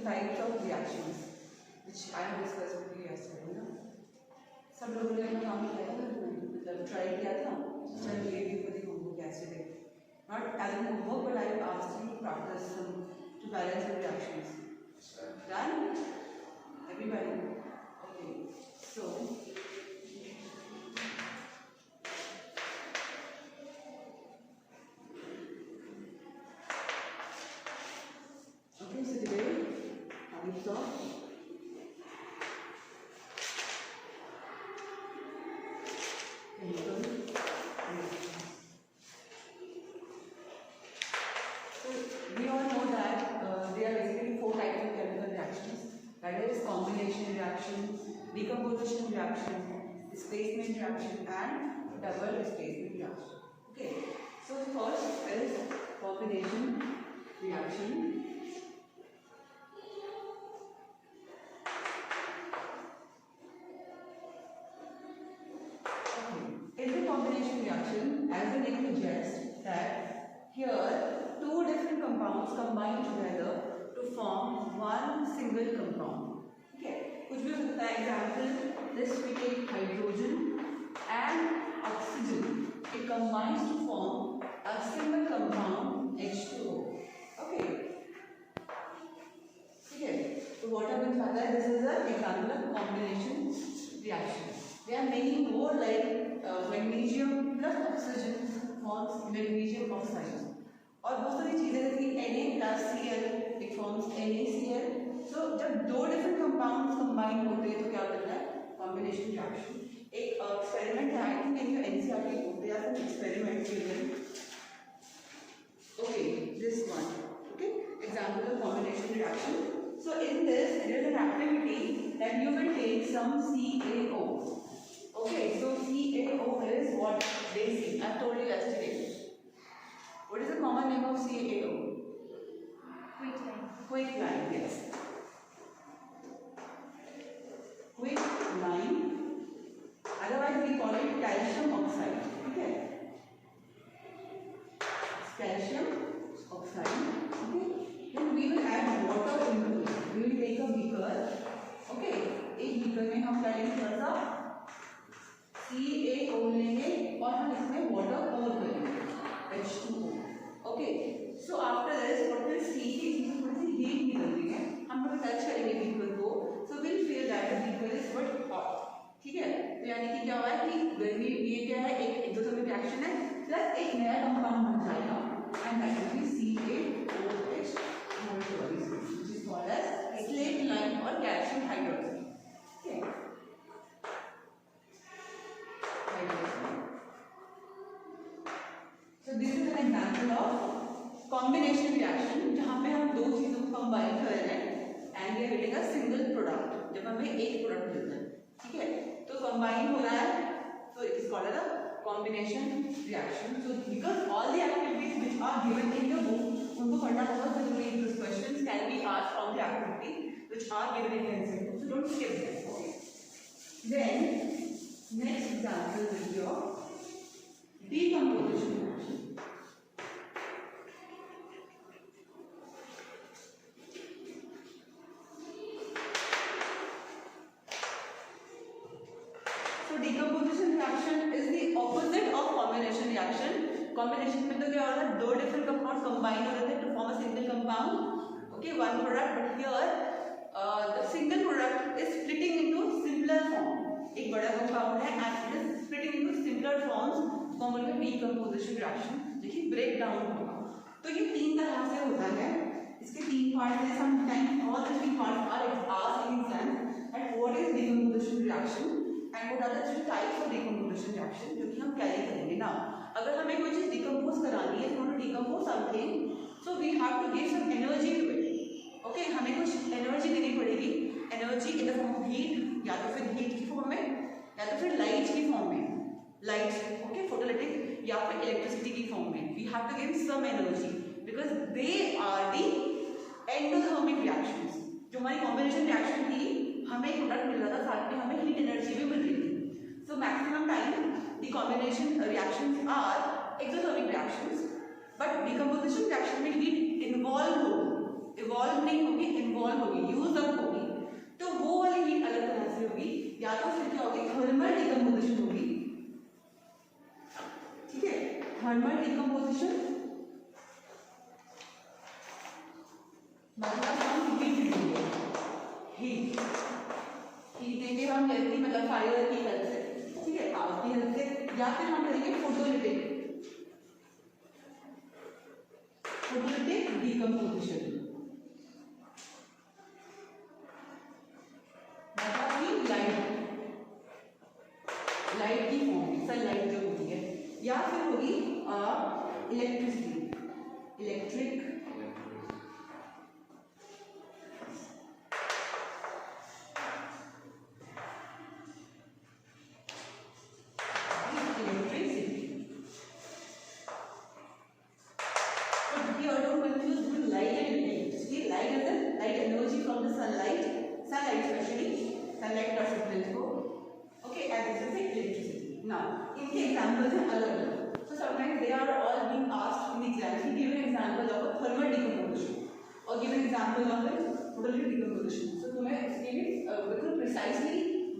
types of reactions which I have discussed with you yesterday ना. सब लोगों ने अपना काम किया था, मतलब ट्राई किया था. Just gave you for the homework yesterday. Not as a homework, but I asked you to practice some to balance the reactions. Done? Everybody? Okay. So. Okay, so today, how we saw. Chemical reactions. So we all know that there are basically 4 types of chemical reactions. That is combination reaction, decomposition reaction, displacement reaction, and double displacement reaction. Okay. So first is combination reaction. In the combination reaction, as the name suggests, that here 2 different compounds combine together to form one single compound. Okay, कुछ भी हो सकता है. Example, this we take hydrogen and oxygen. It combines to form a single compound H2O. Okay. Okay. So what happens after that? This is an example of combination reaction. There are many more like magnesium plus oxygen forms magnesium oxide. और बहुत सारी चीजें जैसे Na plus Cl it forms NaCl. So जब 2 different compounds combine होते हैं तो क्या बनता है? Combination reaction. एक experiment है, I think in your NCERT there are some experiments given. Okay, this one. Okay, example of combination reaction. So in this there is an activity that you will take some CaO. Okay, so CaO is what? Basic. I told you yesterday. What is the common name of CaO? Quicklime, yes. Quicklime. Otherwise we call it calcium oxide. Okay. Calcium oxide. Okay. Then we will add water into it. We will take a beaker. Okay. एक beaker में हम डालेंगे थोड़ा सा CaO लेंगे और हम इसमें water pour करेंगे H2O. Okay. So after this, what we'll see is इसमें थोड़ी सी heat निकल रही है. हम लोग टच करेंगे beaker को, so we'll feel that the beaker is but hot. ठीक है. तो यानी कि क्या हुआ है कि गर्मी ये क्या है, एक एक्सोथर्मिक रिएक्शन है प्लस एक नया कंपाउंड बन जाएगा and that will be CaOH which is called as slate lime or calcium hydroxide. Okay. So this is an example of combination reaction जहाँ पे हम 2 चीजों को combine कर रहे हैं and we are getting a single product. जब हमें एक product मिलता है, ठीक है, तो combine हो रहा है, so it is called as a combination reaction. So because all the activities which are given in your book, उनको पढ़ना बहुत जरूरी है. These questions can be asked from the activity which are given in the NCERT, so don't skip them. Okay. Then next example will be your decomposition reaction. So decomposition reaction is the opposite of combination reaction. Combination में तो क्या हो रहा है, 2 different compounds combine हो रहे थे to form a single compound. Okay, one product. But here the single product is splitting into simpler form. एक बड़ा compound है and it is splitting into simpler forms. उसको हम बोलते हैं decomposition reaction, जो कि break down होगा. तो ये 3 तरह से होता है. इसके 3 parts हैं. Sometimes all the 3 parts are asked in exam. And what is decomposition reaction? And what are the 3 types of decomposition reaction जो कि हम कैरी करेंगे ना. अगर हमें कोई चीज डिकम्पोज करानी है, तो decompose something, so we have to give some energy to it. Okay, हमें कुछ एनर्जी देनी पड़ेगी. Energy in the form of heat, या तो फिर हीट की फॉर्म में, या तो फिर लाइट की फॉर्म में, लाइट, ओके, फोटोलिटिक, या फिर इलेक्ट्रिसिटी की फॉर्म में. We have to give some energy because they are the endothermic reactions. जो हमारी कॉम्बिनेशन रिएक्शन थी, हमें प्रोडक्ट मिल रहा था, साथ में हमें हीट एनर्जी भी मिल रही थी. So maximum time the combination reactions are exothermic reactions, but decomposition reaction में heat involved हो. इवॉल्व नहीं होगी, इन्वॉल्व होगी, यूज अप होगी, तो वो वाली हीट अलग तरह से होगी। या तो फिर क्या होगी, थर्मल डिकम्पोजिशन होगी, ठीक है, थर्मल डिकम्पोजिशन मतलब हम हीट देंगे, हीट देंगे हम जल्दी, मतलब फायर की हेल्प से, ठीक है, आग की हेल्प से, या फिर हम करेंगे फोटोलिटिक डिकम्पोजिशन, मतलब कि लाइट की फॉर्म, सनलाइट जो होती है, या फिर होगी इलेक्ट्रिसिटी, इलेक्ट्रिक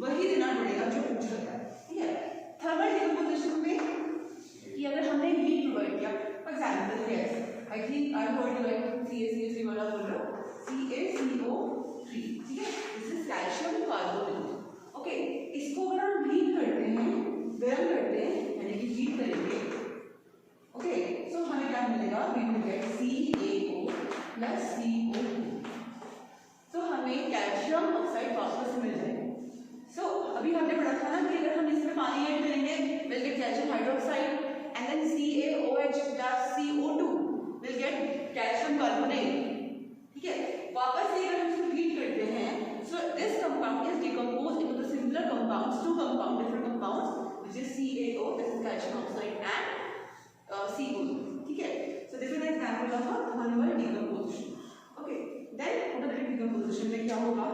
वही देना पड़ेगा जो पूछ रहा है, ठीक है। थर्मल डिकम्पोजिशन में कि अगर हमने हीट प्रोवाइड किया, for example gas, I think I word like CaCO3 वाला बोल रहा हूँ, CaCO3, ठीक है, this is calcium carbonate, okay. इसको अगर हम हीट करते हैं, गर्म करते हैं, यानी कि हीट करेंगे, ओके, सो हमें क्या मिलेगा, we will get CaO plus CO2, तो हमें कैल्शियम ऑक्साइड वापस मिल जाएगा। सो अभी हमने पढ़ा था ना कि अगर हम इसमें पानी ऐड करेंगे, will get calcium hydroxide and then CaOH plus CO2 will get calcium carbonate, ठीक है। वापस से अगर हम इसको हीट करते हैं, so this compound is decomposed into the simpler compounds, two compound, different compounds, which is CaO, this is calcium oxide and CO2, ठीक है। So this is an example of a thermal decomposition, okay. Then photolytic decomposition में क्या होगा,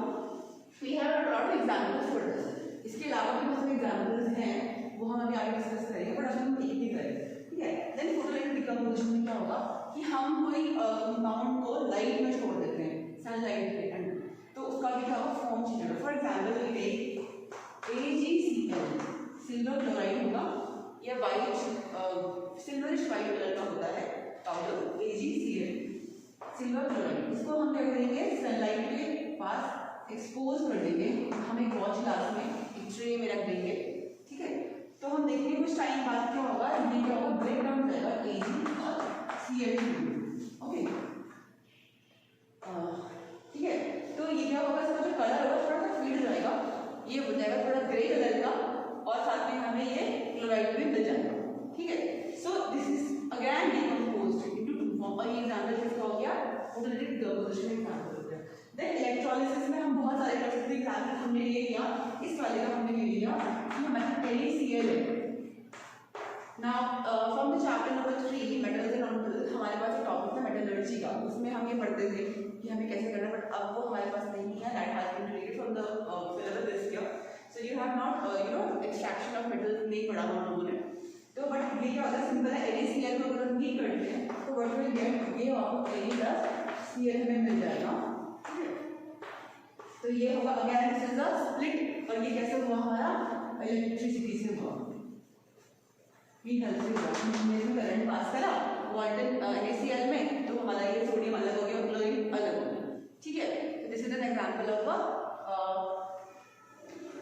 we have a lot of examples for this, इसके अलावा भी बहुत सारे एग्जांपल्स हैं, वो हम अभी आगे डिस्कस करेंगे, बट अभी हम एक ही करेंगे, ठीक है। देन फोटोलिटिक डिकम्पोजिशन में क्या होगा कि हम कोई कंपाउंड को लाइट में छोड़ देते हैं, सनलाइट के अंदर, तो उसका भी क्या होगा, फॉर्म चेंज होगा। For example we take AgCl, silver chloride होगा, या वाइट सिल्वरिश वाइट कलर का होता है पाउडर, AgCl सिल्वर क्लोराइड, इसको हम क्या करेंगे, सनलाइट के पास एक्सपोज कर देंगे, हम एक वॉच ग्लास में एक ट्रे में रख देंगे, ठीक है। तो हम देखेंगे कुछ टाइम बाद क्या होगा, ये क्या होगा, ब्रेक डाउन हो जाएगा Ag और Cl2, ओके, ठीक है। तो ये क्या होगा, इसका जो कलर होगा थोड़ा सा फीड हो जाएगा, ये हो जाएगा थोड़ा ग्रे कलर का, और साथ में हमें ये क्लोराइड भी मिल जाएगा, ठीक है। So this is again decomposed into two form, और ये एग्जांपल किसका हो गया, फोटोलिटिक डिकम्पोजिशन एग्जांपल हो गया। देन इलेक्ट्रोलिसिस में हम बहुत सारे कर सकते हैं, एग्जांपल हमने ले लिया, इस वाले का हमने ले लिया कि हमारा NaCl है। Now from the chapter number 3 metals and non-metals, हमारे पास एक टॉपिक था मेटलर्जी का, उसमें हम ये पढ़ते थे कि हमें कैसे करना, बट अब वो हमारे पास नहीं है, that has been deleted from the syllabus this year, so you have not extraction of metals नहीं पढ़ा हम लोगों ने। तो बट ये क्या होता है, सिंपल है, NaCl को अगर हम हीट करते हैं तो व्हाट विल गेट, ये आपको Na+Cl हमें मिल जाएगा, तो ये होगा again this is a split, और ये कैसे हुआ, हमारा इलेक्ट्रिसिटी से हुआ, हीट हेल्प से हुआ, हमने इसमें करंट पास करा वाटर NaCl में, तो हमारा ये सोडियम अलग हो गया, क्लोरीन अलग हो गया, ठीक है। This is an example of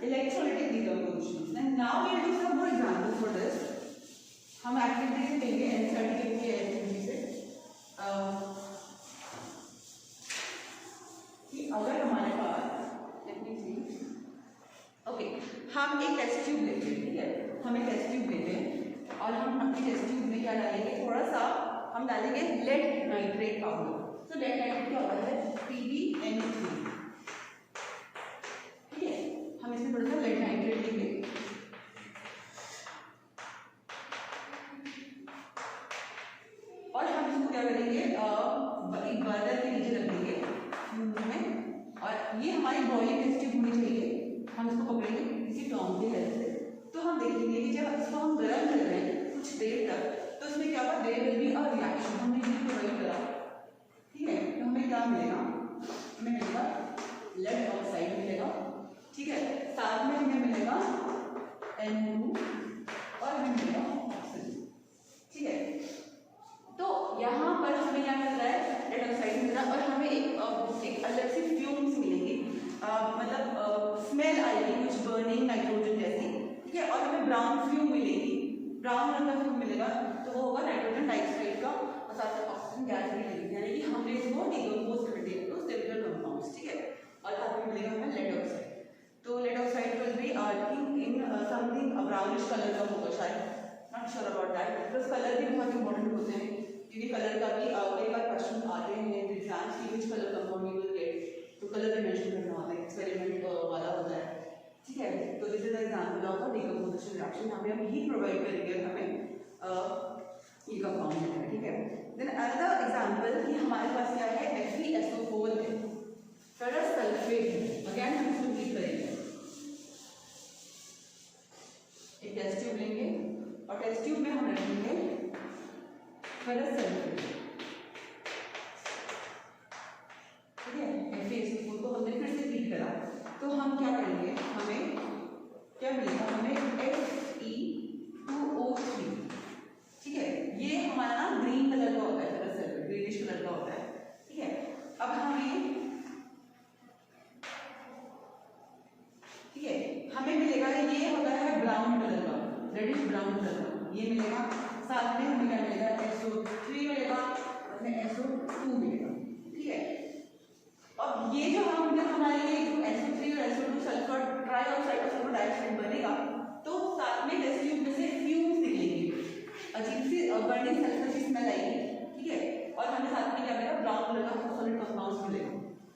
electrolytic decomposition. And now we will do some more examples for this, हम एक्टिविटी से लेंगे, NCERT की एक्टिविटी से, कि अगर हमारे पास ओके, हम एक टेस्ट ट्यूब लेते हैं, ठीक है, हम एक टेस्ट ट्यूब लेते हैं, और हम अपनी टेस्ट ट्यूब में क्या डालेंगे, थोड़ा सा हम डालेंगे लेड नाइट्रेट पाउडर। सो लेड नाइट्रेट क्या होता है, PbNa3, ठीक है, हम इसमें थोड़ा सा लेड नाइट्रेट लेंगे, और हम इसको क्या करेंगे, एक बर्नर के नीचे रख देंगे में, और ये हमारी बॉइलिंग टेस्ट ट्यूब होनी चाहिए, हम इसको पकड़ेंगे किसी टॉन्ग की हेल्प से, तो हम देखेंगे कि जब इसको हम गर्म कर रहे हैं कुछ देर तक, तो इसमें क्या होगा, there will be a reaction, हमने ये प्रोवाइड करा, ठीक है। तो हमें क्या क्या मिलेगा, हमें मिलेगा लेड ऑक्साइड मिलेगा, ठीक है, साथ में हमें मिलेगा NO2 और हमें मिलेगा ऑक्सीजन, ठीक है। तो यहाँ पर हमें क्या मिल रहा है, लेड ऑक्साइड मिल रहा है और हमें एक अलग से फ्यूम्स मिलेंगी, मतलब स्मेल आएगी कुछ बर्निंग नाइट्रोजन जैसी, ठीक है, और हमें ब्राउन फ्यूम मिलेगी, ब्राउन रंग का फ्यूम मिलेगा, तो वो होगा नाइट्रोजन डाइऑक्साइड का और साथ में ऑक्सीजन गैस भी मिलेगी, यानी कि हमने इसको डिकम्पोज कर दिया तो सिमिलर कंपाउंड्स, ठीक है, और साथ में मिलेगा हमें लेड ऑक्साइड। तो lead oxide will be in something brownish colour का होगा शायद, not sure about that, because colour भी बहुत इंपॉर्टेंट होते हैं, क्योंकि कलर का भी कई बार क्वेश्चन आते हैं एग्जाम्स की, which colour compound you will get, तो कलर भी मेंशन करना होता है, एक्सपेरिमेंट वाला होता है, ठीक है। तो this is example of a decomposition reaction, यहाँ पे हम हीट प्रोवाइड करेंगे हमें ये कंपाउंड है, ठीक है। देन अनदर एग्जांपल कि हमारे पास क्या है, FeSO4 है, फेरस सल्फेट, अगेन हम इसको हीट करेंगे, एक टेस्ट ट्यूब लेंगे और टेस्ट ट्यूब में हम रखेंगे फेरस सल्फेट, ठीक है, FeSO4 को हमने फिर से हीट करा, तो हम क्या करेंगे, हमें क्या मिलेगा, हमें Fe2O3, ठीक है, ये हमारा ना ग्रीन कलर का होता है, फेरस सल्फेट ग्रीनिश कलर का होता है, ठीक है। अब हमें, ठीक है, हमें मिलेगा ये होता है ब्राउन कलर का, रेडिश ब्राउन कलर का, ये मिलेगा, साथ में हमें क्या मिलेगा, SO3 मिलेगा, उसमें SO2 मिलेगा, ठीक है। अब ये जो हमने हमारे लिए SO3 और SO2 सल्फर ट्राइऑक्साइड और सल्फर डाइऑक्साइड बनेगा, तो साथ में टेस्ट ट्यूब में से फ्यूम्स निकलेंगे, अजीब सी बर्निंग सल्फर की स्मेल आएगी, ठीक है, और हमें साथ में क्या मिलेगा, ब्राउन कलर का सॉलिड कंपाउंड मिलेगा,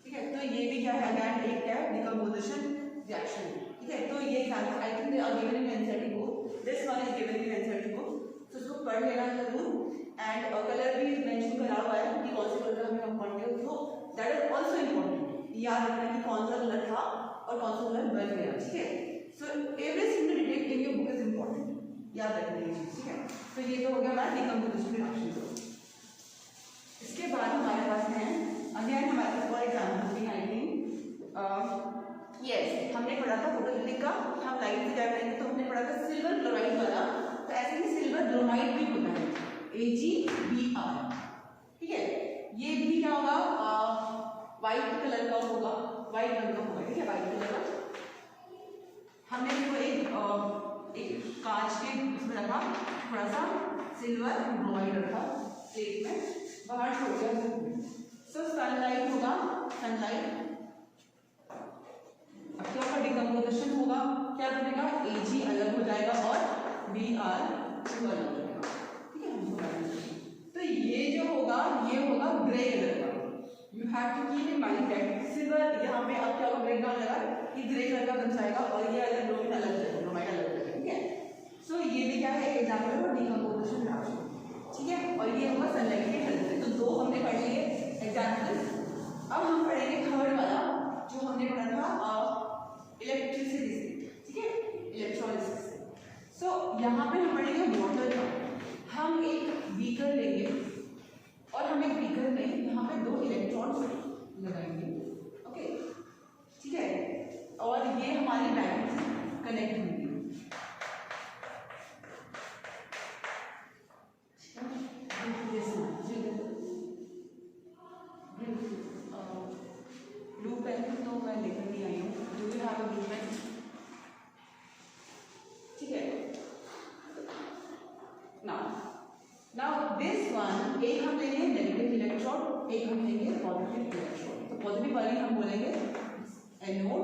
ठीक है। तो ये भी क्या है, अगेन एक क्या है, डिकम्पोजिशन रिएक्शन, ठीक है। तो ये example I think they are given in NCERT book, this one is given in NCERT book, तो इसको पढ़ लेना जरूर, एंड कलर भी मेंशन करा हुआ है कि कौन से कलर का हमें कंपाउंड है, तो दैट इज आल्सो इंपॉर्टेंट, याद रखना कि कौन सा कलर था और कौन सा कलर बन गया, ठीक है। So every single detail in your book is important, याद रखना ये चीज, ठीक है। तो ये तो हो गया हमारा डिकम्पोजिशन रिएक्शन। इसके बाद हमारे पास है अगेन हमारे पास और एग्जांपल भी आई थिंक, यस, हमने पढ़ा था फोटोलिटिक का, हम लाइट से क्या करेंगे, तो हमने पढ़ा था सिल्वर क्लोराइड वाला, तो ऐसे ही सिल्वर ब्रोमाइड भी होता है, AgBr, ठीक है, ये भी क्या होगा, व्हाइट कलर का होगा, व्हाइट रंग का होगा, ठीक है, व्हाइट कलर का। हमने इसको एक कांच के उसमें रखा, थोड़ा सा सिल्वर ब्रोमाइड रखा प्लेट में, बाहर छोड़ दिया, सो सनलाइट होगा, सनलाइट, अब क्या होगा, डिकम्पोजिशन होगा, क्या बनेगा, Ag अलग हो जाएगा और Br अलग हो जाएगा, ठीक है, हमको करना। तो ये जो होगा, ये होगा ग्रे कलर का, you have to keep in mind that silver, यहाँ पे अब क्या होगा, ग्रे कलर लगा, ये ग्रे कलर का बन जाएगा और ये अलग ब्रोमीन अलग हो जाएगा, ब्रोमाइड अलग हो जाएगा, ठीक है। सो ये भी क्या है, एग्जांपल है डिकम्पोजिशन रिएक्शन, ठीक है, और ये होगा सनलाइट के हेल्प से। तो दो हमने पढ़ लिए एग्जांपल्स, अब हम पढ़ेंगे थर्ड वाला जो हमने पढ़ा था इलेक्ट्रिसिटी से, ठीक है, इलेक्ट्रोलिसिस से। सो यहाँ पे हम पढ़ेंगे वाटर का, हम एक बीकर लेंगे और हम एक बीकर में यहाँ पे 2 इलेक्ट्रॉन्स लगाएंगे, ओके, ठीक है, और ये हमारी बैटरी से कनेक्ट होंगी, ब्लू पेन तो मैं लेकर नहीं आई हूँ, do you have a blue pen, ठीक है। नाउ दिस वन, एक हम लेंगे नेगेटिव इलेक्ट्रॉन, एक हम लेंगे पॉजिटिव इलेक्ट्रॉन, तो पॉजिटिव वाली हम बोलेंगे एनोड,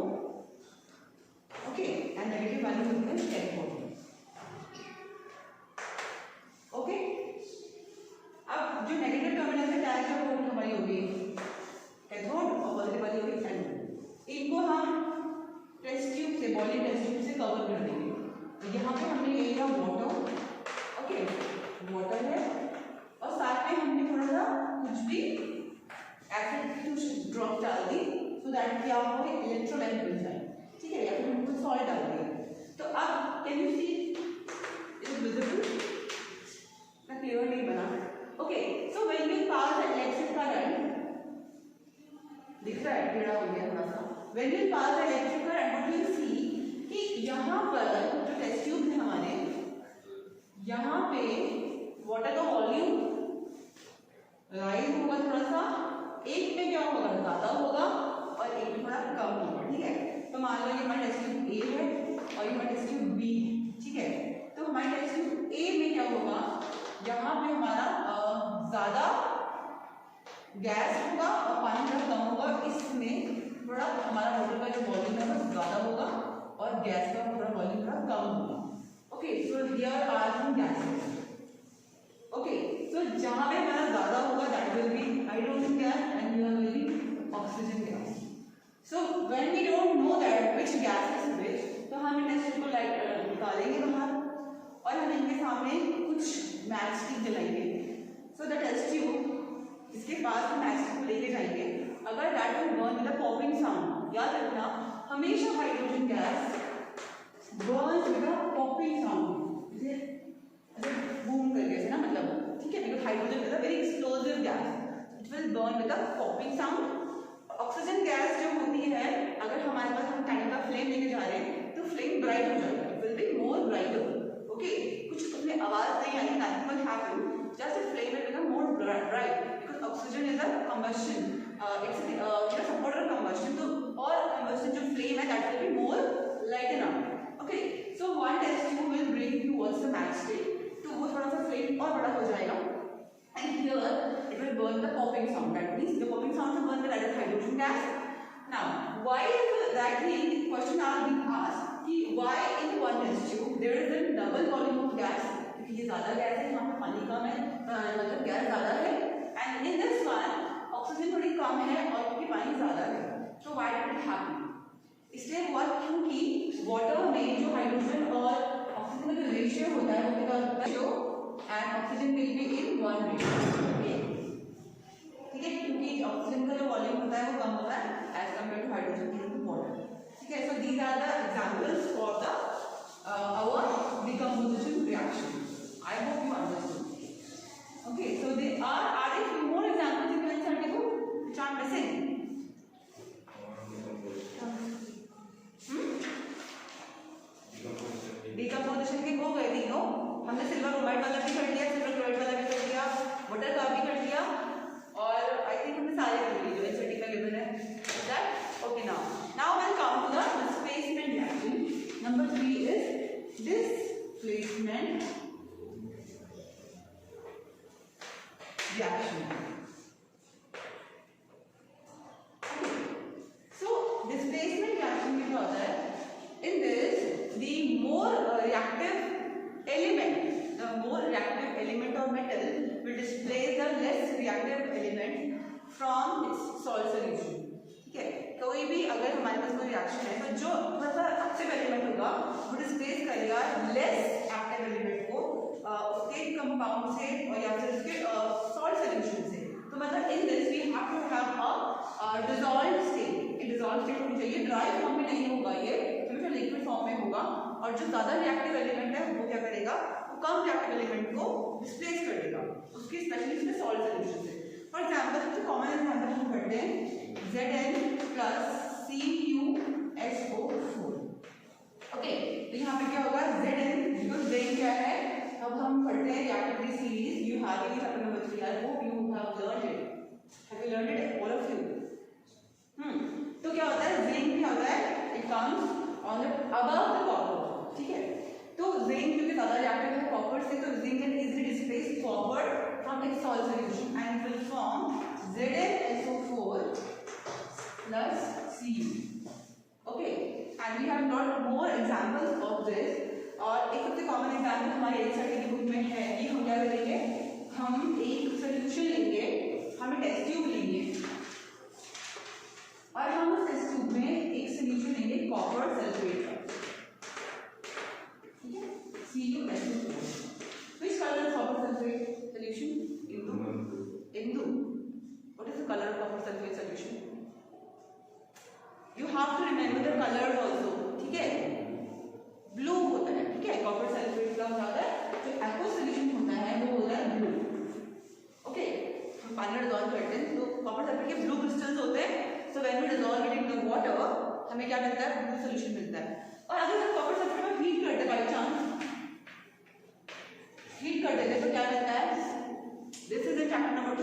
ओके, एंड नेगेटिव वाली बोलेंगे कैथोड, ओके। अब जो नेगेटिव टर्मिनल से चार्ज है वो हमारी होगी कैथोड और पॉजिटिव वाली होगी एनोड। इनको हम टेस्ट ट्यूब से, बॉडी टेस्ट ट्यूब से कवर कर देंगे। तो यहाँ पे हमने ले लिया वाटर, ओके, वाटर है और साथ में हमने थोड़ा सा कुछ भी एसिड कुछ ड्रॉप डाल दी, सो दैट क्या हो इलेक्ट्रोलाइट बन जाए, ठीक है, या फिर हम कुछ सॉल्ट डाल दिया। तो अब can you see is visible, ना क्लियर नहीं बना, okay. So when you pass electric current, pass the electric current and what you see कि यहाँ पर जो टेस्ट ट्यूब है हमारे, यहाँ पे वाटर का वॉल्यूम राइज होगा थोड़ा सा, एक में क्या होगा ज्यादा होगा और एक में थोड़ा कम होगा, ठीक है। तो मान लो ये हमारा टेस्ट ट्यूब ए है और ये हमारा टेस्ट ट्यूब बी है, ठीक है। तो हमारे टेस्ट ट्यूब ए में क्या होगा, यहाँ पे हमारा ज्यादा गैस होगा और पानी थोड़ा कम होगा, इसमें थोड़ा हमारा वाटर का जो वॉल्यूम है वो ज्यादा होगा और गैस का थोड़ा वॉल्यूम थोड़ा कम होगा। Okay, so here are some gases. Okay, so जहाँ पे हमारा ज्यादा होगा that will be hydrogen gas and here will be oxygen gas. So when we don't know that which gas is which, तो हम इन टेस्ट को लाइट निकालेंगे बाहर और हम इनके सामने कुछ मैच स्टिक जलाएंगे। सो द टेस्ट ट्यूब, इसके पास हम मैच स्टिक को लेके जाएंगे, अगर that will burn with a popping sound. याद रखना हमेशा hydrogen gas burns with a popping sound, जैसे बूम करके ऐसे ना, मतलब ठीक है, because hydrogen is a very explosive gas, it will burn with a popping sound. Oxygen gas जो होती है, अगर हमारे पास हम कैंडल का फ्लेम लेके जा रहे हैं तो फ्लेम ब्राइट हो जाएगा, it will be more brighter. Okay, कुछ उसमें आवाज नहीं आएगी, nothing will happen, just the flame will become more bright because oxygen is a combustion, it's a supporter combustion. तो और कंबशन जो फ्लेम है that will be more lighten up. Okay, so one test tube will bring towards the match stick, तो वो थोड़ा सा flame और बड़ा हो जाएगा and here it will burn the popping sound, that means the popping sound will burn the hydrogen gas. Now why is that thing, question are being asked कि why in one test tube there is a double volume of gas, क्योंकि ये ज्यादा gas है, यहाँ पे पानी कम है, मतलब गैस ज्यादा है, and in this one oxygen थोड़ी कम है और क्योंकि पानी ज्यादा है। So why did it happen? इसलिए हुआ क्योंकि वाटर में जो हाइड्रोजन और ऑक्सीजन का जो रेशियो होता है वो कितना होता है, जो and oxygen will be in one ratio, okay, ठीक है, क्योंकि ऑक्सीजन का जो वॉल्यूम होता है वो कम होता है as compared to hydrogen in water, ठीक है। So these are the examples for the our decomposition reaction. I hope you understood. Okay, so there are there few more examples in your certificate which are missing? Decomposition के हो गए तीनों, हमने silver chloride वाला भी कर लिया, silver chloride वाला भी कर लिया, वाटर का भी कर लिया और आई थिंक हमने सारे कर लिए जो एसिडिक का गिवन है, that okay. Now will come to the displacement reaction. Number 3 is displacement reaction. So displacement reaction में क्या होता है, in this the more reactive element of metal will displace the less reactive element from its salt solution, ठीक है। कोई भी अगर हमारे पास कोई रिएक्शन है तो जो थोड़ा सा एक्टिव एलिमेंट होगा वो डिस्प्लेस करेगा लेस एक्टिव एलिमेंट को उसके कंपाउंड से और या फिर उसके सॉल्ट सॉल्यूशन से। तो मतलब in this we have to have a dissolved state, dissolve state होनी चाहिए, ड्राई फॉर्म में नहीं होगा, ये हमेशा लिक्विड फॉर्म में होगा। और जो ज्यादा रिएक्टिव एलिमेंट है वो क्या करेगा, वो कम रिएक्टिव एलिमेंट को डिस्प्लेस कर देगा उसकी स्पेशली इसमें सॉल्ट सॉल्यूशन से। फॉर एग्जांपल सबसे कॉमन एग्जांपल हम करते हैं Zn प्लस CuSO4। ओके, तो यहाँ पे क्या होगा Zn, बिकॉज Zn क्या है, अब हम पढ़ते हैं reactivity series, you have it chapter number 3, I hope you have learned it, have you learned it all of you. तो क्या होता है, Zn क्या होता है, it comes on the above the copper, ठीक है। तो जिंक क्योंकि ज्यादा रिएक्टिव है कॉपर से, तो zinc can easily displace copper from its salt solution and will form ZnSO4 plus Cu। Okay, and we have lot more examples of this. और एक सबसे कॉमन एग्जांपल हमारे एनसीईआरटी की बुक में है कि हम क्या करेंगे, हम एक सॉल्यूशन लेंगे, हम टेस्ट ट्यूब लेंगे और हम उस टेस्ट ट्यूब में एक सॉल्यूशन लेंगे कॉपर सल्फेट का, ठीक है, CuSO4। Which color is copper sulfate solution? Indu. What is the color of copper sulfate solution? You have to remember the colors also, ठीक है, ब्लू होता है, ठीक है, कॉपर सल्फेट का होता है, जो एक्वा सॉल्यूशन होता है वो होता है ब्लू। ओके, हम पानी में डिसॉल्व करते हैं तो कॉपर सल्फेट के ब्लू क्रिस्टल्स होते हैं, so when we dissolve it in the water हमें क्या मिलता है, ब्लू सोल्यूशन मिलता है। और अगर हम कॉपर सल्फेट में हीट करते बाई चांस हीट कर देते तो क्या मिलता है, this is the chapter number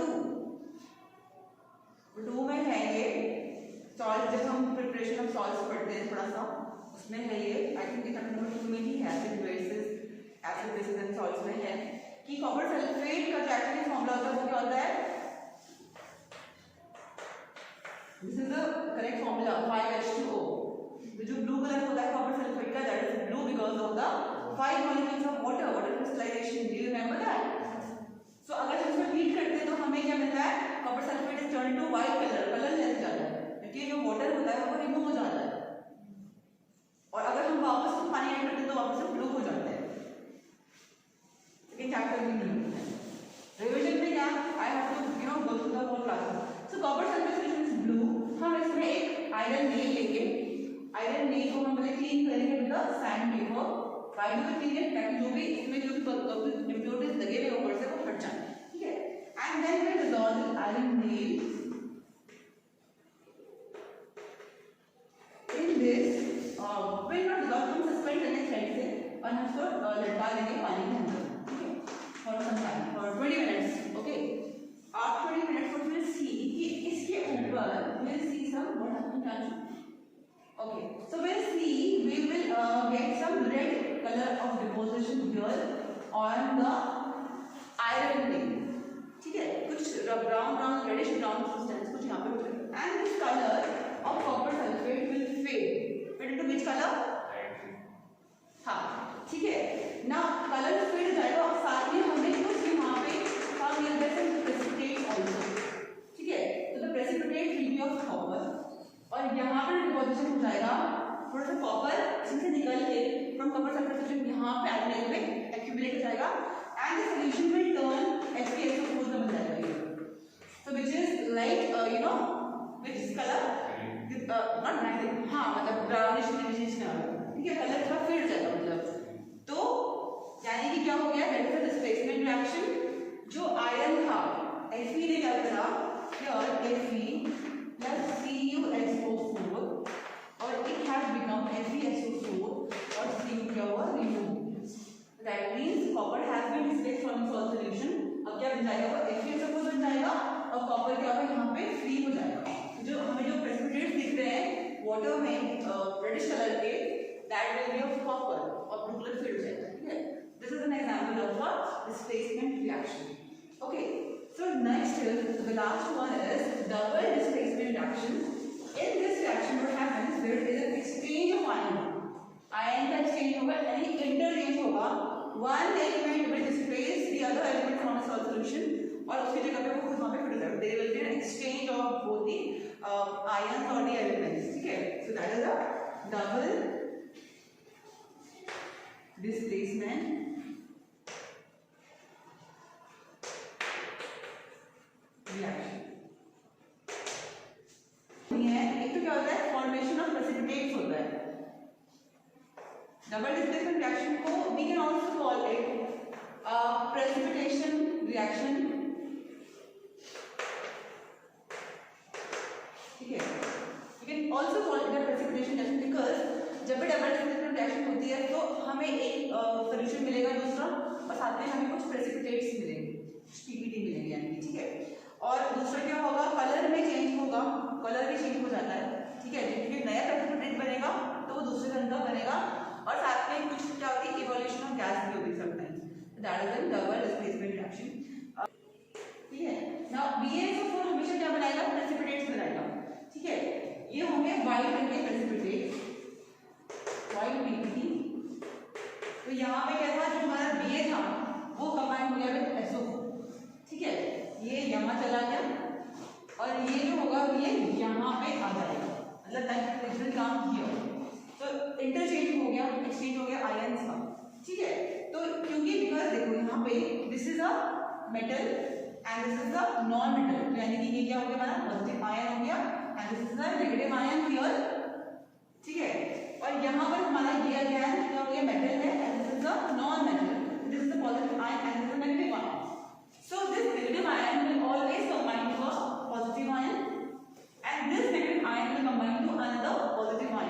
2 में है ये सॉल्ट, जब हम प्रिपरेशन ऑफ सॉल्ट्स पढ़ते हैं थोड़ा सा उसमें है ये, आई थिंक चैप्टर नंबर 2 में ही है, एसिड बेसिस एंड सॉल्ट्स में है कि कॉपर सल्फेट का जो एक्चुअली फॉर्मूला होता है वो क्या होता है, this is the correct formula 5H2O। जो ब्लू कलर होता है कॉपर सल्फेट का, that is blue because of the 5 molecules of water crystallization, do you remember that? So अगर हम इसको हीट करते हैं तो हमें क्या मिलता है, copper sulphate is turn to white colour, colourless जाता है क्योंकि जो वाटर होता है वो रिमूव हो जाता है, और अगर हम वापस उसको पानी ऐड करते हैं तो वापस से ब्लू हो जाता है। सेकंड चैप्टर में नहीं रिवीजन में क्या, I have to go through the whole class. So copper sulphate solution is blue. हम इसमें एक आयरन नेल लेंगे, आयरन नेल को हम पहले क्लीन करेंगे with the sand paper, why do we clean it, ताकि जो भी इसमें जो भी इम्प्योरिटीज लगे हुए ऊपर से वो हट जाए, ठीक है। And then we dissolve the iron nail in this, we not dissolve, हम सस्पेंड करने साइड से और हम इसको लटका देंगे पानी के अंदर, ठीक है, for some time, for 20 minutes, okay. After 20 minutes what will see कि इसके ऊपर will see some what happened, okay, so we'll see, we will get some red color of deposition here on the iron plate, ठीक है, कुछ brown reddish brown substance कुछ यहाँ पे होगा, and this color of copper sulfate will fade into which color, हाँ, ठीक है ना, कलर फेड हो जाएगा और साथ में हमें कुछ यहाँ पे हम ये जैसे precipitate also, ठीक है, तो the precipitate will be of copper और यहाँ पर डिपोजिशन हो जाएगा थोड़ा सा कॉपर इसमें से निकल के फ्रॉम कॉपर सल्फेट सोल्यूशन यहाँ पे आयरन में एक्यूमुलेट हो जाएगा and the solution will turn HPSO4 का बन जाएगा ये, so which is like which colour not brown, हाँ मतलब ब्राउनिश ग्रीनिश कलर, ठीक है, कलर थोड़ा फेड हो जाएगा मतलब, तो यानी कि क्या हो गया, that is the displacement reaction. जो आयरन था Fe ने क्या करा, हियर Fe plus CuSO4 और it has become FeSO4 और Cu क्या हुआ, removed, that means copper has been displaced from the salt solution। अब क्या बन जाएगा, वो FeSO4 बन जाएगा और कॉपर क्या होगा यहाँ पे फ्री हो जाएगा। जो हमें जो प्रेसिपिटेट्स दिख रहे हैं वाटर में रेडिश कलर के, that will be of copper और ब्लू कलर फेड हो जाएगा, ठीक है। This is an example of a displacement reaction, okay। So next is the last one is double displacement reaction. In this reaction what happens, there is an exchange of ion का exchange होगा यानी interchange होगा, one element will displace the other element from a salt solution और उसकी जगह पे वो खुद वहाँ पे फिट हो जाएगा, there will be an exchange of both the ions or the elements, ठीक है। So that is a double displacement reaction। एक तो क्या होता है, फॉर्मेशन ऑफ प्रेसिपिटेट्स होता है। डबल डिस्प्लेसमेंट रिएक्शन को we can also call it precipitation reaction, ठीक है, we can also call it precipitation reaction because जब भी डबल डिस्प्लेसमेंट रिएक्शन होती है तो हमें एक सॉल्यूशन मिलेगा दूसरा और साथ में हमें कुछ प्रेसिपिटेट्स मिलेंगे, पीपीटी मिलेंगे यानी, ठीक है। और दूसरा क्या होगा, कलर में चेंज होगा, कलर भी चेंज हो जाता है, ठीक है, क्योंकि नया प्रेसिपिटेट बनेगा तो वो दूसरे रंग का बनेगा और साथ में कुछ क्या होती है, इवोल्यूशन ऑफ गैस भी होती है sometimes, that is an double displacement reaction, ठीक है। नाउ BaSO4 हमेशा क्या बनाएगा, प्रेसिपिटेट्स बनाएगा, ठीक है, ये होंगे व्हाइट रंग के प्रेसिपिटेट, व्हाइट PPT। तो यहाँ पे क्या था, जो हमारा Ba था वो कंबाइन हो गया विद SO4, ठीक है, ये यहाँ चला गया और ये जो होगा ये यहाँ पे आ जाएगा, मतलब दैट विल कम हियर, तो इंटरचेंज हो गया, एक्सचेंज हो गया आयंस का, ठीक है। तो क्योंकि बिकॉज देखो यहाँ पे this is a metal and this is a non metal, यानी कि ये क्या हो गया हमारा पॉजिटिव आयन हो गया and this is a negative ion here, ठीक है। और यहाँ पर हमारा ये अगेन क्या हो गया, मेटल है and this is a non metal, this is a positive ion and this is a negative ion. So this negative ion will always combine to a positive ion and this negative ion will combine to another positive ion.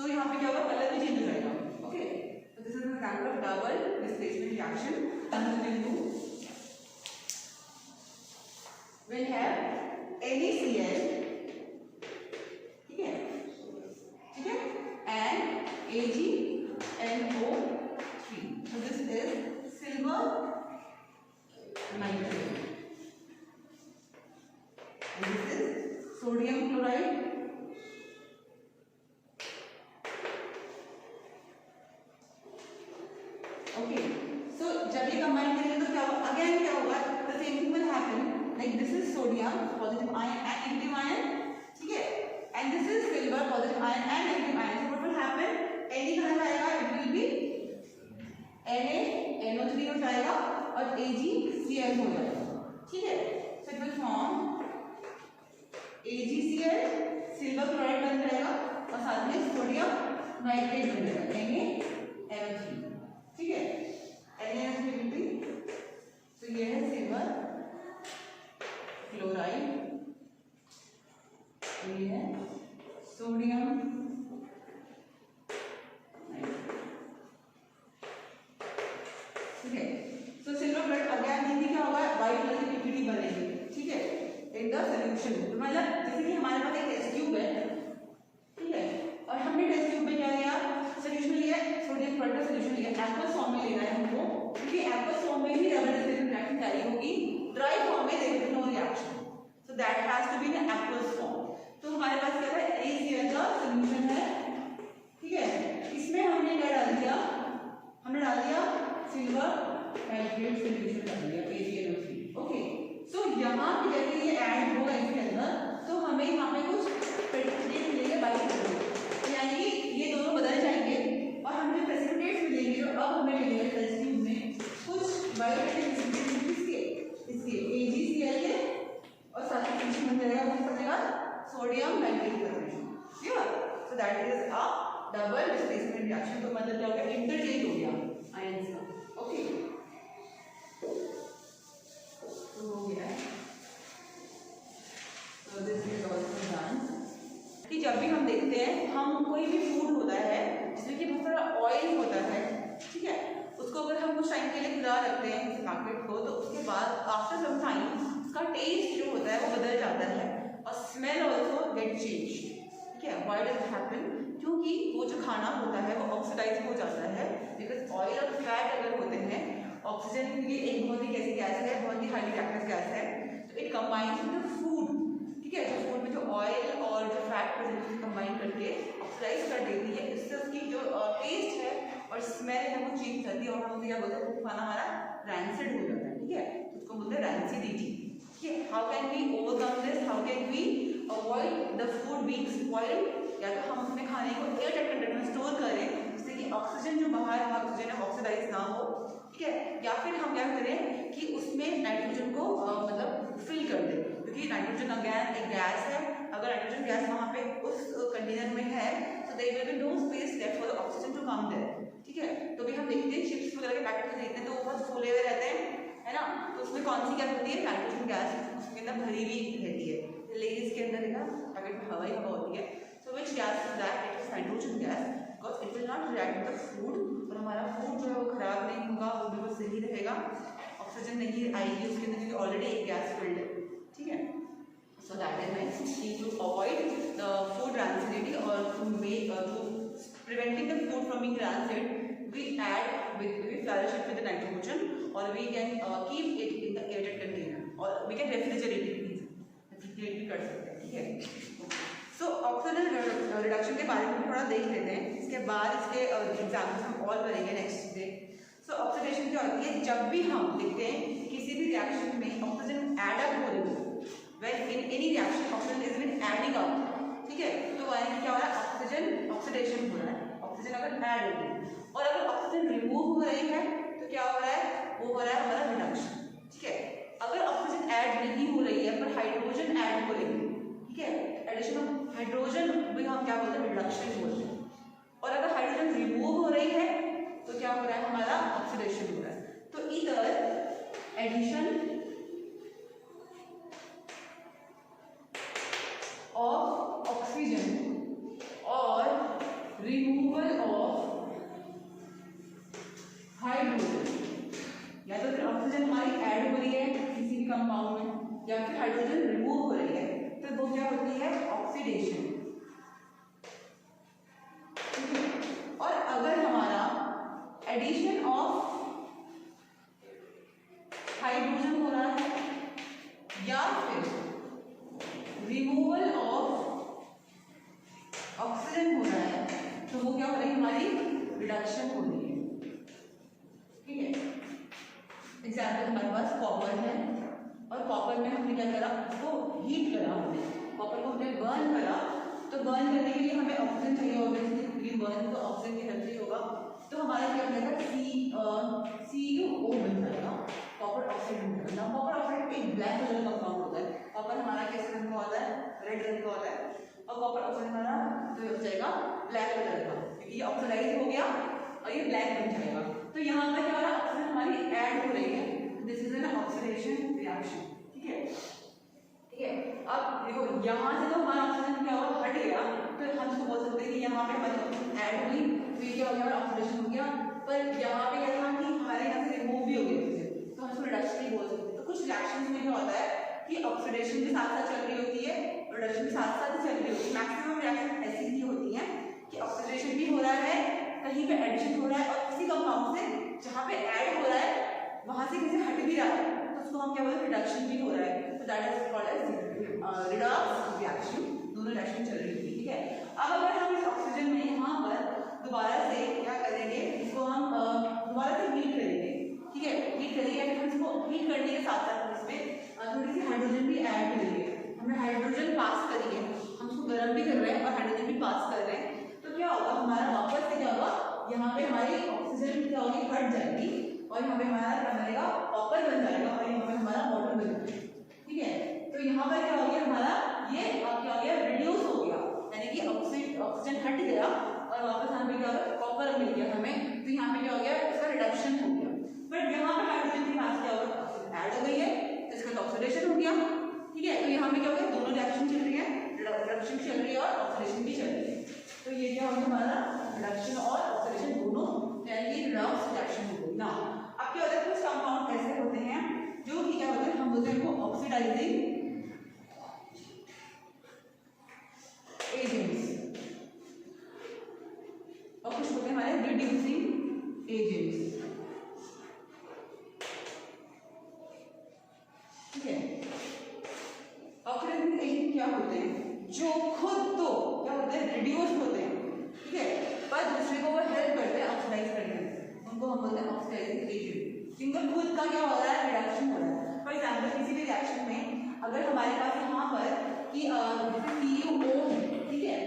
सो यहाँ पे क्या होगा, colour भी change हो जाएगा. Okay, so this is an example of double displacement reaction. We'll have NaCl, ठीक है, and AgNO3. So this is silver nitrate and this is sodium chloride. Okay, so जब ये combine करेंगे तो क्या होगा, again क्या होगा, the same thing will happen. Like this is sodium positive ion and negative ion, ठीक है, and this is silver positive ion and negative ion. So what will happen, Na कहाँ जाएगा, it will be NaNO3 हो जाएगा और AgCl हो जाएगा, ठीक है. So it will form AgCl, silver chloride बन जाएगा और साथ में सोडियम नाइट्रेट बन जाएगा NaNO3, ठीक है. NaNO3 will be, तो ये है सिल्वर क्लोराइड, ये है सोडियम नाइट्रेट, ठीक है. तो सिल्वर क्लोराइड अगेन ये क्या होगा, व्हाइट कलर की पीपीटी बनेगी, ठीक है, इन द सॉल्यूशन. तो मतलब जैसे कि हमारे पास एक टेस्ट ट्यूब है, ठीक है, और हमने टेस्ट ट्यूब में क्या लिया, सॉल्यूशन लिया, सोडियम क्लोराइड का सॉल्यूशन लिया, एक्वस फॉर्म में लेना है हमको, क्योंकि एक्वस फॉर्म में ही डबल डिस्प्लेसमेंट रिएक्शन कैरी होगी. ड्राई फॉर्म में there is no reaction, so that has to be in aqueous form. तो हमारे पास क्या है, AgCl का सॉल्यूशन है, ठीक है. इसमें हमने क्या डाल दिया, हमने डाल दिया सिल्वर नाइट्रेट सॉल्यूशन डाल दिया AgNO3. ओके, सो यहाँ पे जैसे ये ऐड होगा इसके अंदर, तो हमें यहाँ पे कुछ प्रेसिपिटेट मिलेंगे बाइट करके, यानी कि ये दोनों बदल जाएंगे और हमें प्रेसिपिटेट मिलेंगे जो अब हमें मिलेंगे टेस्ट ट्यूब में कुछ बाइट इसके AgCl के और साथ में सॉल्यूशन बन जाएगा, कौन सा बनेगा, sodium nitrate solution. Clear? So that is a double displacement reaction. तो मतलब क्या हो गया, इंटरचेंज हो गया आयंस का. ओके, तो हो गया. So this is also done. कि जब भी हम देखते हैं, हम कोई भी फूड होता है जिसमें कि बहुत सारा ऑयल होता है, ठीक है, उसको अगर हम कुछ टाइम के लिए खुला रखते हैं जैसे पैकेट को, तो उसके बाद आफ्टर सम टाइम उसका टेस्ट जो होता है वो बदल जाता है और स्मेल ऑल्सो गेट चेंज, ठीक है. व्हाई डज इट हैपन, क्योंकि वो जो खाना होता है वो ऑक्सीडाइज हो जाता है, बिकॉज ऑयल और फैट अगर होते हैं, ऑक्सीजन ये एक बहुत ही कैसी गैस है, बहुत ही हाईली रिएक्टिव गैस है, तो it combines with the food, ठीक है. तो फूड में जो ऑयल और जो फैट प्रेजेंट कंबाइन करके ऑक्सीडाइज कर देती है, इससे उसकी जो टेस्ट है और स्मेल है वो चेंज करती है और हम क्या बोलते हैं, खाना हमारा रैंसिड हो जाता है, ठीक है. उसको बोलते हैं रैंसिडिटी, ठीक है. How can we overcome this, how can we avoid the food being spoiled, या तो हम अपने खाने को एयर टाइट कंटेनर में स्टोर करें जिससे कि ऑक्सीजन जो बाहर है ऑक्सीजन है ऑक्सीडाइज ना हो, ठीक है, या फिर हम क्या करें कि उसमें नाइट्रोजन को मतलब फिल कर दें, क्योंकि नाइट्रोजन अगेन एक गैस है, अगर नाइट्रोजन गैस वहाँ पे उस कंटेनर में है तो there will be no space left for the oxygen to come there, ठीक है. तो भी हम देखते हैं चिप्स वगैरह के पैकेट में देखते हैं तो वो बहुत फूले हुए रहते हैं, है ना, तो उसमें कौन सी गैस होती है, नाइट्रोजन गैस, उसके अंदर भरी हुई रहती है, लेकिन इसके अंदर देखा पैकेट में हवा ही हवा होती है. So which gas is that, it is nitrogen gas, because it will not react with the food, और हमारा फूड जो है वो खराब नहीं होगा, वो बिल्कुल सही रहेगा, ऑक्सीजन नहीं आएगी उसके अंदर क्योंकि ऑलरेडी एक गैस फिल्ड है, ठीक है. So that is nice to avoid the food rancidity और to make to preventing the food from being rancid, we flourish it with the nitrogen, or we can keep it in the airtight container, or we can refrigerate it, refrigerate भी कर सकते हैं, ठीक है. So oxygen reduction के बारे में थोड़ा देख लेते हैं, इसके बाद इसके एग्जाम्पल्स हम और करेंगे नेक्स्ट डे. सो ऑक्सीडेशन क्या होती है, जब भी हम देखते हैं किसी भी रिएक्शन में ऑक्सीजन एड अप हो रही है, when in any reaction oxygen is been adding up, ठीक है, तो क्या हो रहा है, ऑक्सीजन ऑक्सीडेशन हो रहा है, ऑक्सीजन अगर ऐड हो रही है, और अगर ऑक्सीजन रिमूव हो रही है तो क्या हो रहा है, वो हो रहा है हमारा रिडक्शन, ठीक है. अगर ऑक्सीजन ऐड नहीं हो रही है पर हाइड्रोजन ऐड हो रही है, ठीक है, एडिशन ऑफ हाइड्रोजन भी हम क्या बोलते हैं, रिडक्शन बोलते हैं. और अगर हाइड्रोजन रिमूव हो रही है तो क्या हो रहा है, हमारा ऑक्सीडेशन हो रहा है. तो इधर एडिशन ऑफ ऑक्सीजन और रिमूवल ऑफ हाइड्रोजन, या तो फिर ऑक्सीजन हमारी ऐड हो रही है किसी भी कंपाउंड में या फिर हाइड्रोजन रिमूव हो रही है, तो वो क्या होती है ऑक्सीडेशन। और अगर हमारा एडिशन ऑफ हाइड्रोजन हो रहा है या फिर रिमूवल ऑफ ऑक्सीजन हो रहा है, तो वो क्या हो रही है हमारी रिडक्शन हो रही है। ठीक है, एग्जाम्पल हमारे पास कॉपर है और कॉपर में हमने क्या करा, उसको हीट करा, हमने कॉपर को हमने बर्न करा, तो बर्न करने के लिए हमें ऑक्सीजन चाहिए होगा, क्योंकि बर्न तो ऑक्सीजन की हेल्प से होगा, तो हमारा क्या बनेगा CuO बन जाएगा, कॉपर ऑक्साइड बन जाएगा। कॉपर ऑक्साइड एक ब्लैक कलर का कंपाउंड होता है, कॉपर हमारा किस रंग का होता है, रेड रंग का होता है, और कॉपर ऑक्साइड हमारा तो हो जाएगा ब्लैक कलर का, क्योंकि ये ऑक्सीडाइज हो गया और ये ब्लैक बन जाएगा। तो यहाँ पर क्या हो रहा है, ऑक्सीजन हमारी ऐड हो रही है, this is an oxidation reaction. ठीक है, ठीक है। अब देखो यहाँ से तो हमारा ऑक्सीजन क्या हुआ, हट गया, तो हम इसको बोल सकते हैं कि यहाँ पे हमारी ऑक्सीजन ऐड हुई, तो ये क्या हो गया, ऑक्सीडेशन हो गया। पर यहाँ पे क्या था कि हमारे यहाँ से रिमूव भी हो गया, तो हम इसको रिडक्शन ही बोल सकते हैं। तो कुछ रिएक्शंस में क्या होता है कि ऑक्सीडेशन के साथ साथ चल रही होती है, रिडक्शन के साथ साथ ही चल रही होती है। मैक्सिमम रिएक्शन ऐसी ही होती हैं कि ऑक्सीडेशन भी हो रहा है, कहीं पे एडिशन हो रहा है, और किसी कंपाउंड से जहाँ पे ऐड हो रहा है वहां से किसी हट भी रहा है, तो उसको हम क्या बोलते हैं, रिडक्शन भी हो रहा है, तो that is called as redox reaction. दोनों रिएक्शन चल रही थी। ठीक है, अब अगर हम इस ऑक्सीजन में यहाँ पर दोबारा से क्या करेंगे, इसको हम दोबारा से हीट करेंगे। ठीक है, हीट करेंगे, हम इसको हीट करने के साथ साथ इसमें थोड़ी सी हाइड्रोजन भी ऐड करेंगे। हमने हाइड्रोजन पास करी है, हम उसको गर्म भी कर रहे हैं और हाइड्रोजन भी पास कर रहे हैं, तो क्या होगा, हमारा वापस से क्या होगा, यहाँ पे हमारी ऑक्सीजन क्या होगी, हट जाएगी, और यहाँ पे हमारा क्या बनेगा, कॉपर बन जाएगा, और यहाँ पे हमारा वाटर बन जाएगा। ठीक है, तो यहाँ पर क्या हो गया, हमारा ये क्या हो गया, रिड्यूस हो गया, यानी कि ऑक्सीजन हट गया और वापस यहाँ पे क्या होगा, कॉपर मिल गया हमें, तो यहाँ पे क्या हो गया, इसका रिडक्शन हो गया। बट यहाँ पे हाइड्रोजन के पास क्या होगा, ऑक्सीजन ऐड हो गई है, तो इसका ऑक्सीडेशन हो गया। ठीक है, तो यहाँ पे क्या हो गया, दोनों रिएक्शन चल रही है, रिडक्शन चल रही है और ऑक्सीडेशन भी चल रही है, तो ये क्या हो गया, हमारा रिडक्शन और ऑक्सीडेशन दोनों, यानी कि रिडक्स रिएक्शन हो गई ना। अब क्या होता है, कुछ कंपाउंड ऐसे होते हैं जो कि क्या होते हैं, हम बोलते हैं इनको ऑक्सीडाइजिंग एजेंट्स, और कुछ होते हैं हमारे रिड्यूसिंग एजेंट्स। ठीक है, ऑक्सीडाइजिंग एजेंट क्या होते हैं, जो खुद तो क्या होते हैं, रिड्यूस होते हैं, ठीक है, पर दूसरे को वो हेल्प करते हैं ऑक्सीडाइज करने में, उनको हम बोलते हैं ऑक्सीडाइजिंग एजेंट। जिनका खुद का क्या हो रहा है, रिडक्शन हो रहा है। फॉर एग्जाम्पल किसी भी रिएक्शन में अगर हमारे पास यहाँ पर कि जैसे CuO है, ठीक है,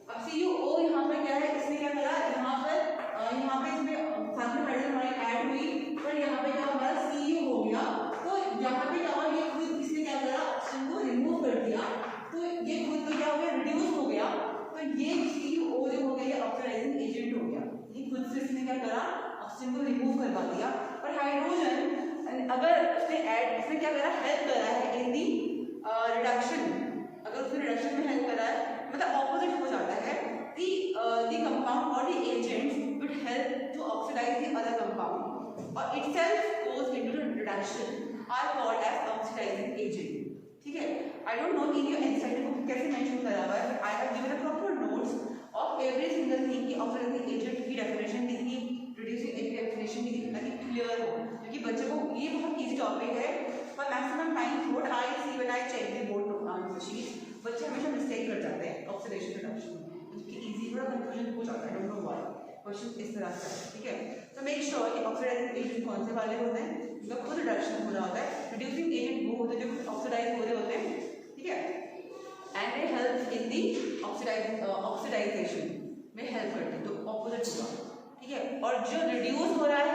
अब CuO यहाँ पर क्या है, इसने क्या करा, यहाँ पे इसमें साथ में हाइड्रोजन हमारी ऐड हुई, पर यहाँ पे क्या हमारा Cu हो गया, तो यहाँ पे क्या हुआ, ये खुद इसने क्या करा, ऑक्सीजन को रिमूव कर दिया, तो ये खुद तो क्या हो गया, रिड्यूस हो गया, तो ये CuO जो हो गया, ये ऑक्सीडाइजिंग एजेंट हो गया, ये खुद से इसने क्या करा, ऑक्सीजन को रिमूव करवा दिया। पर हाइड्रोजन अगर इसने क्या करा, हेल्प करा है इन दी रिडक्शन, अगर उसने रिडक्शन में हेल्प करा है, मतलब ऑपोजिट हो जाता है, the compound or the agent would help to oxidize the other compound or itself goes into the reduction are called as oxidizing agent. ठीक है, I don't know in your NCERT book कैसे mention करा हुआ है, but I have given a proper notes of every single thing कि oxidizing agent की definition दी थी, reducing agent definition दी थी, ताकि क्लियर हो, क्योंकि बच्चों को ये बहुत easy topic है, पर maximum time what I see when I check the board answer sheet, बच्चे हमेशा मिस्टेक कर जाते हैं ऑक्सीडेशन रिडक्शन, क्योंकि इजी थोड़ा कंफ्यूजन हो जाता है, I don't know why question इस तरह से है। ठीक है, तो मेक श्योर कि ऑक्सीडाइजिंग एजेंट कौन से वाले होते हैं, जिनका खुद रिडक्शन हो रहा होता है, रिड्यूसिंग एजेंट वो होते हैं जो खुद ऑक्सीडाइज हो रहे होते हैं। ठीक है, and they help in the oxidisation में हेल्प करते हैं, तो ऑपोजिट होगा। ठीक है, और जो रिड्यूस हो रहा है